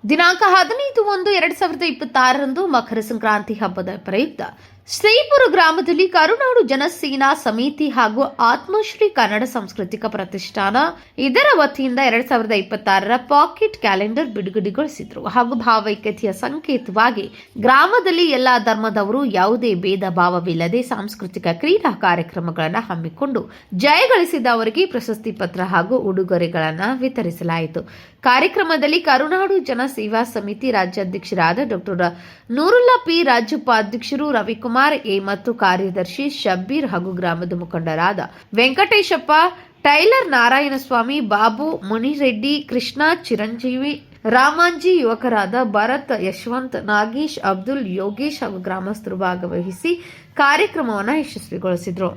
ದಿನಾಂಕ 15/1/2026ರಂದು ಮಕರ ಸಂಕ್ರಾಂತಿ ಹಬ್ಬದ ಪ್ರಯುಕ್ತ ಶ್ರೀಪುರ ಗ್ರಾಮದಲ್ಲಿ ಕರುನಾಡು ಜನಸೇನಾ ಸಮಿತಿ ಹಾಗೂ ಆತ್ಮಶ್ರೀ ಕನ್ನಡ ಸಾಂಸ್ಕೃತಿಕ ಪ್ರತಿಷ್ಠಾನ ಇದರ ವತಿಯಿಂದ 2026ರ ಪಾಕೆಟ್ ಕ್ಯಾಲೆಂಡರ್ ಬಿಡುಗಡೆಗೊಳಿಸಿದರು ಹಾಗೂ ಭಾವೈಕ್ಯತೆಯ ಸಂಕೇತವಾಗಿ ಗ್ರಾಮದಲ್ಲಿ ಎಲ್ಲಾ ಧರ್ಮದವರು ಯಾವುದೇ ಭೇದ ಭಾವವಿಲ್ಲದೆ ಸಾಂಸ್ಕೃತಿಕ ಕ್ರೀಡಾ ಕಾರ್ಯಕ್ರಮಗಳನ್ನು ಹಮ್ಮಿಕೊಂಡು ಜಯಗಳಿಸಿದವರಿಗೆ ಪ್ರಶಸ್ತಿ ಪತ್ರ ಹಾಗೂ ಉಡುಗೊರೆಗಳನ್ನು ವಿತರಿಸಲಾಯಿತು. ಕಾರ್ಯಕ್ರಮದಲ್ಲಿ ಕರುನಾಡು ಜನಸೇವಾ ಸಮಿತಿ ರಾಜ್ಯಾಧ್ಯಕ್ಷರಾದ ಡಾ. ನೂರುಲ್ಲಾ ಪಿ, ರಾಜ್ಯ ಉಪಾಧ್ಯಕ್ಷರು ರವಿಕುಮಾರ್ ಎ ಮತ್ತು ಕಾರ್ಯದರ್ಶಿ ಶಬ್ಬೀರ್ ಹಾಗೂ ಗ್ರಾಮದ ಮುಖಂಡರಾದ ವೆಂಕಟೇಶಪ್ಪ, ಟೈಲರ್ ನಾರಾಯಣಸ್ವಾಮಿ, ಬಾಬು, ಮುನಿರೆಡ್ಡಿ, ಕೃಷ್ಣ, ಚಿರಂಜೀವಿ, ರಾಮಾಂಜಿ, ಯುವಕರಾದ ಭರತ್, ಯಶವಂತ್, ನಾಗೇಶ್, ಅಬ್ದುಲ್, ಯೋಗೇಶ್ ಹಾಗೂ ಗ್ರಾಮಸ್ಥರು ಭಾಗವಹಿಸಿ ಕಾರ್ಯಕ್ರಮವನ್ನು ಯಶಸ್ವಿಗೊಳಿಸಿದರು.